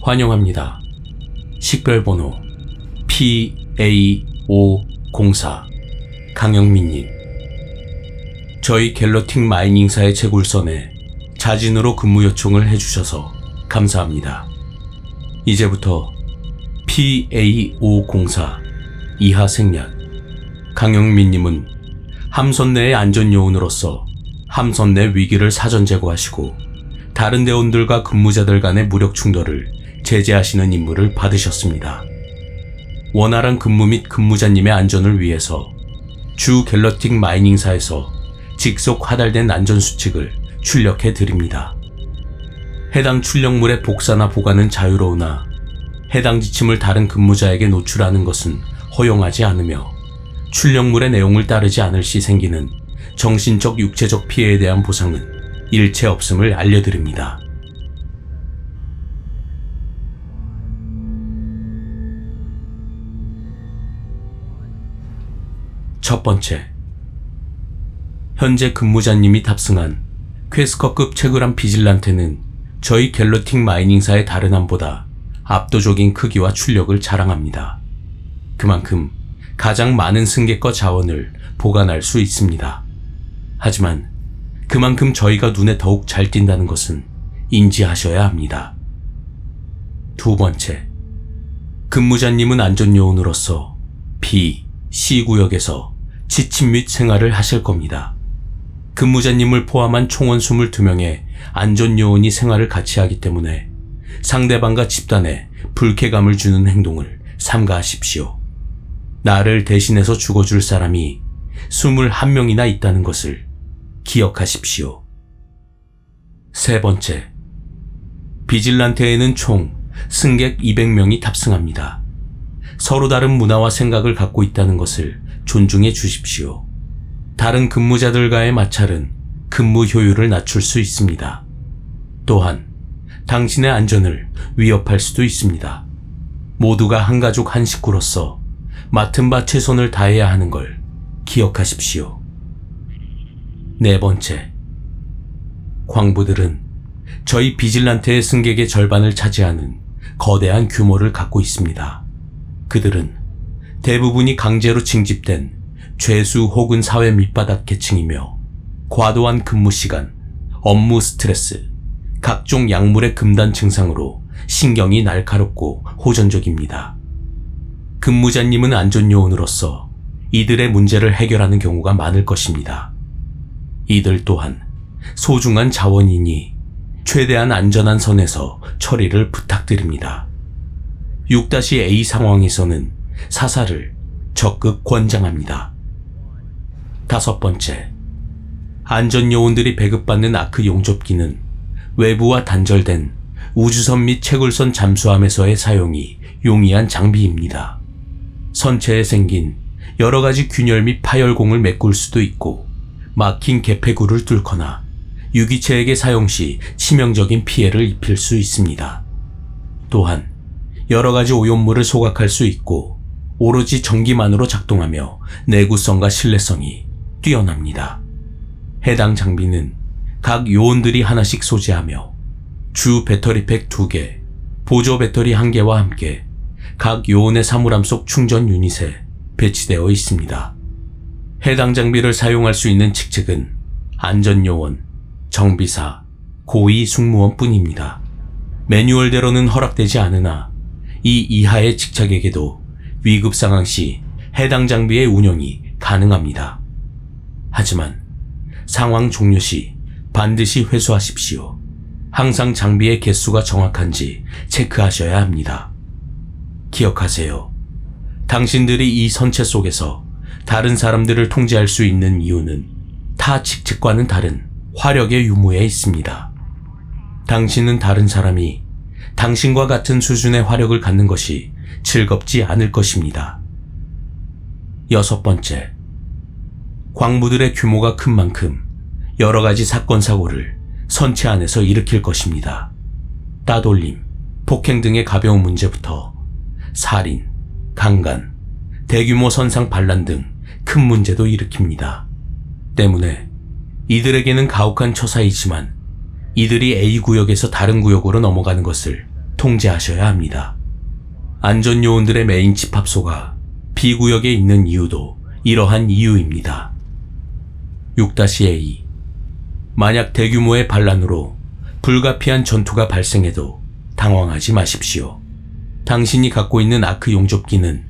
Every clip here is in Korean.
환영합니다. 식별번호 PA504 강영민님. 저희 갤러틱 마이닝사의 채굴선에 자진으로 근무 요청을 해주셔서 감사합니다. 이제부터 PA504 이하 생략 강영민님은 함선 내의 안전요원으로서 함선 내 위기를 사전 제거하시고 다른 대원들과 근무자들 간의 무력 충돌을 제재하시는 임무를 받으셨습니다. 원활한 근무 및 근무자님의 안전을 위해서 주 갤러틱 마이닝사에서 직속 하달된 안전수칙을 출력해 드립니다. 해당 출력물의 복사나 보관은 자유로우나 해당 지침을 다른 근무자에게 노출하는 것은 허용하지 않으며 출력물의 내용을 따르지 않을 시 생기는 정신적, 육체적 피해에 대한 보상은 일체 없음을 알려드립니다. 첫 번째, 현재 근무자님이 탑승한 퀘스커급 채굴함 비질란테는 저희 갤러틱 마이닝사의 다른 함보다 압도적인 크기와 출력을 자랑합니다. 그만큼 가장 많은 승객과 자원을 보관할 수 있습니다. 하지만 그만큼 저희가 눈에 더욱 잘 띈다는 것은 인지하셔야 합니다. 두 번째, 근무자님은 안전요원으로서 B, C구역에서 지침 및 생활을 하실 겁니다. 근무자님을 포함한 총원 22명의 안전요원이 생활을 같이 하기 때문에 상대방과 집단에 불쾌감을 주는 행동을 삼가하십시오. 나를 대신해서 죽어줄 사람이 21명이나 있다는 것을 기억하십시오. 세 번째, 비질란테에는 총 승객 200명이 탑승합니다. 서로 다른 문화와 생각을 갖고 있다는 것을 존중해 주십시오. 다른 근무자들과의 마찰은 근무 효율을 낮출 수 있습니다. 또한 당신의 안전을 위협할 수도 있습니다. 모두가 한 가족 한 식구로서 맡은 바 최선을 다해야 하는 걸 기억하십시오. 네 번째, 광부들은 저희 비질란테의 승객의 절반을 차지하는 거대한 규모를 갖고 있습니다. 그들은 대부분이 강제로 징집된 죄수 혹은 사회 밑바닥 계층이며 과도한 근무 시간, 업무 스트레스, 각종 약물의 금단 증상으로 신경이 날카롭고 호전적입니다. 근무자님은 안전요원으로서 이들의 문제를 해결하는 경우가 많을 것입니다. 이들 또한 소중한 자원이니 최대한 안전한 선에서 처리를 부탁드립니다. 6-A 상황에서는 사살을 적극 권장합니다. 다섯 번째, 안전요원들이 배급받는 아크 용접기는 외부와 단절된 우주선 및 채굴선 잠수함에서의 사용이 용이한 장비입니다. 선체에 생긴 여러 가지 균열 및 파열공을 메꿀 수도 있고 막힌 개폐구를 뚫거나 유기체에게 사용 시 치명적인 피해를 입힐 수 있습니다. 또한 여러 가지 오염물을 소각할 수 있고 오로지 전기만으로 작동하며 내구성과 신뢰성이 뛰어납니다. 해당 장비는 각 요원들이 하나씩 소지하며 주 배터리팩 2개, 보조 배터리 1개와 함께 각 요원의 사물함 속 충전 유닛에 배치되어 있습니다. 해당 장비를 사용할 수 있는 직책은 안전요원, 정비사, 고위 승무원 뿐입니다. 매뉴얼대로는 허락되지 않으나 이 이하의 직책에게도 위급 상황 시 해당 장비의 운영이 가능합니다. 하지만 상황 종료 시 반드시 회수하십시오. 항상 장비의 개수가 정확한지 체크하셔야 합니다. 기억하세요. 당신들이 이 선체 속에서 다른 사람들을 통제할 수 있는 이유는 타 직책과는 다른 화력의 유무에 있습니다. 당신은 다른 사람이 당신과 같은 수준의 화력을 갖는 것이 즐겁지 않을 것입니다. 여섯 번째, 광부들의 규모가 큰 만큼 여러 가지 사건 사고를 선체 안에서 일으킬 것입니다. 따돌림, 폭행 등의 가벼운 문제부터 살인, 강간, 대규모 선상 반란 등 큰 문제도 일으킵니다. 때문에 이들에게는 가혹한 처사이지만 이들이 A구역에서 다른 구역으로 넘어가는 것을 통제하셔야 합니다. 안전요원들의 메인 집합소가 B구역에 있는 이유도 이러한 이유입니다. 6-A. 만약 대규모의 반란으로 불가피한 전투가 발생해도 당황하지 마십시오. 당신이 갖고 있는 아크 용접기는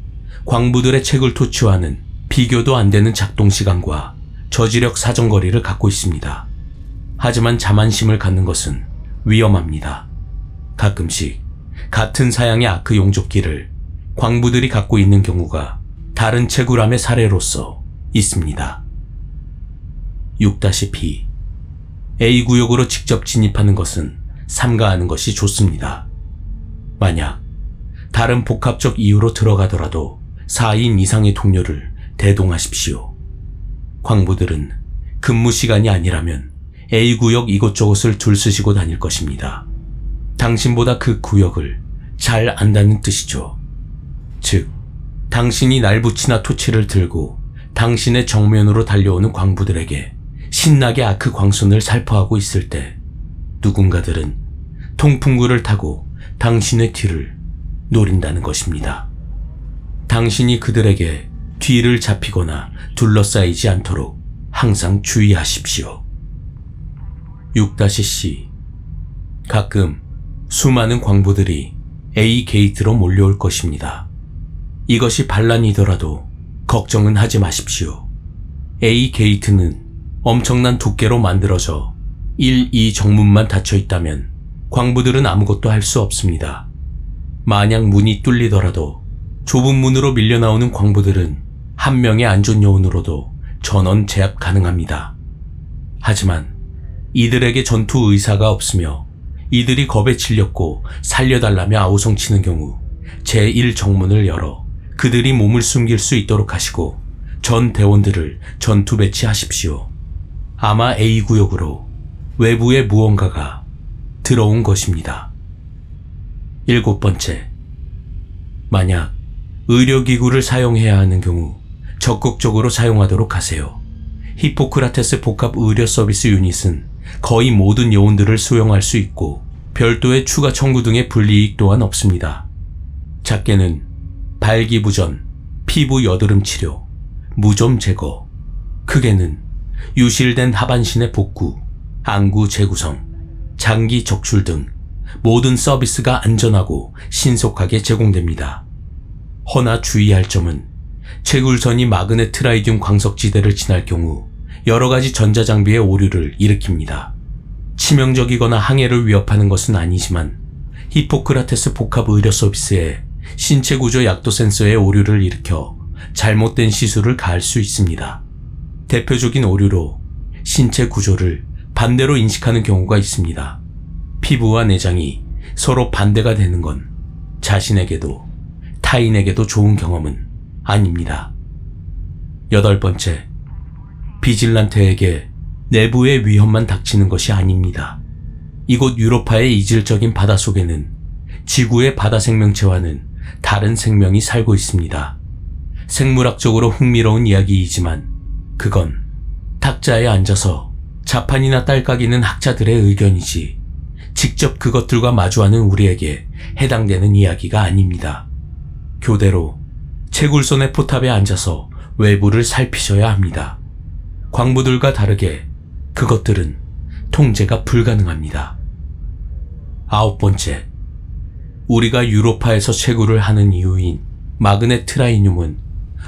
광부들의 책을 토치하는 비교도 안 되는 작동 시간과 저지력 사정거리를 갖고 있습니다. 하지만 자만심을 갖는 것은 위험합니다. 가끔씩 같은 사양의 아크 용접기를 광부들이 갖고 있는 경우가 다른 채굴함의 사례로서 있습니다. 6-P. A구역으로 직접 진입하는 것은 삼가하는 것이 좋습니다. 만약 다른 복합적 이유로 들어가더라도 4인 이상의 동료를 대동하십시오. 광부들은 근무 시간이 아니라면 A구역 이곳저곳을 둘쓰시고 다닐 것입니다. 당신보다 그 구역을 잘 안다는 뜻이죠. 즉, 당신이 날붙이나 토치를 들고 당신의 정면으로 달려오는 광부들에게 신나게 아크 광선을 살포하고 있을 때 누군가들은 통풍구를 타고 당신의 뒤를 노린다는 것입니다. 당신이 그들에게 뒤를 잡히거나 둘러싸이지 않도록 항상 주의하십시오. 6-C. 가끔 수많은 광부들이 A 게이트로 몰려올 것입니다. 이것이 반란이더라도 걱정은 하지 마십시오. A 게이트는 엄청난 두께로 만들어져 1, 2 정문만 닫혀 있다면 광부들은 아무것도 할 수 없습니다. 만약 문이 뚫리더라도 좁은 문으로 밀려나오는 광부들은 한 명의 안전요원으로도 전원 제압 가능합니다. 하지만 이들에게 전투 의사가 없으며 이들이 겁에 질렸고 살려달라며 아우성치는 경우 제1정문을 열어 그들이 몸을 숨길 수 있도록 하시고 전 대원들을 전투 배치하십시오. 아마 A구역으로 외부의 무언가가 들어온 것입니다. 7번째. 만약 의료기구를 사용해야 하는 경우 적극적으로 사용하도록 하세요. 히포크라테스 복합 의료 서비스 유닛은 거의 모든 요원들을 수용할 수 있고 별도의 추가 청구 등의 불이익 또한 없습니다. 작게는 발기부전, 피부 여드름 치료, 무좀 제거, 크게는 유실된 하반신의 복구, 안구 재구성, 장기 적출 등 모든 서비스가 안전하고 신속하게 제공됩니다. 허나 주의할 점은 채굴선이 마그네트라이듐 광석지대를 지날 경우 여러 가지 전자장비의 오류를 일으킵니다. 치명적이거나 항해를 위협하는 것은 아니지만 히포크라테스 복합 의료 서비스에 신체 구조 약도 센서의 오류를 일으켜 잘못된 시술을 가할 수 있습니다. 대표적인 오류로 신체 구조를 반대로 인식하는 경우가 있습니다. 피부와 내장이 서로 반대가 되는 건 자신에게도 타인에게도 좋은 경험은 아닙니다. 8번째, 비질란테에게 내부의 위험만 닥치는 것이 아닙니다. 이곳 유로파의 이질적인 바다 속에는 지구의 바다 생명체와는 다른 생명이 살고 있습니다. 생물학적으로 흥미로운 이야기이지만 그건 탁자에 앉아서 자판이나 딸깍이는 학자들의 의견이지 직접 그것들과 마주하는 우리에게 해당되는 이야기가 아닙니다. 교대로 채굴선의 포탑에 앉아서 외부를 살피셔야 합니다. 광부들과 다르게 그것들은 통제가 불가능합니다. 9번째, 우리가 유로파에서 채굴을 하는 이유인 마그네트라이듐은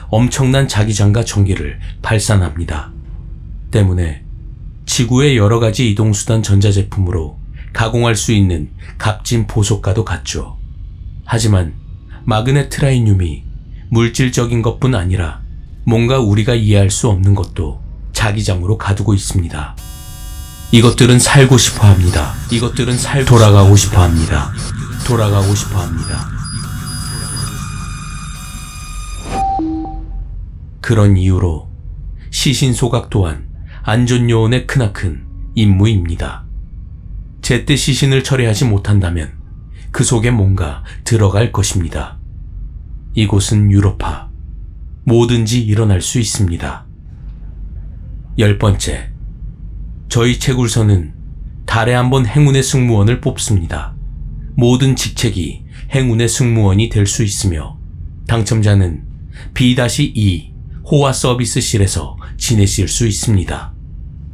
엄청난 자기장과 전기를 발산합니다. 때문에 지구의 여러 가지 이동수단 전자제품으로 가공할 수 있는 값진 보석과도 같죠. 하지만 마그네트라이듐이 물질적인 것뿐 아니라 뭔가 우리가 이해할 수 없는 것도 자기장으로 가두고 있습니다. 이것들은 살고 싶어 합니다. 이것들은 돌아가고 싶어 합니다. 돌아가고 싶어 합니다. 그런 이유로 시신소각 또한 안전요원의 크나큰 임무입니다. 제때 시신을 처리하지 못한다면 그 속에 뭔가 들어갈 것입니다. 이곳은 유로파. 뭐든지 일어날 수 있습니다. 10번째, 저희 채굴선은 달에 한 번 행운의 승무원을 뽑습니다. 모든 직책이 행운의 승무원이 될 수 있으며 당첨자는 B-2 호화 서비스실에서 지내실 수 있습니다.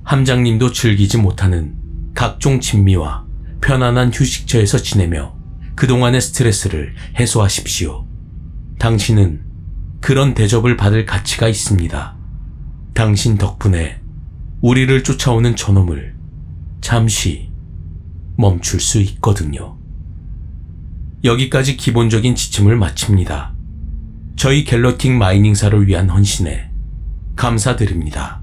함장님도 즐기지 못하는 각종 진미와 편안한 휴식처에서 지내며 그동안의 스트레스를 해소하십시오. 당신은 그런 대접을 받을 가치가 있습니다. 당신 덕분에 우리를 쫓아오는 저놈을 잠시 멈출 수 있거든요. 여기까지 기본적인 지침을 마칩니다. 저희 갤러틱 마이닝사를 위한 헌신에 감사드립니다.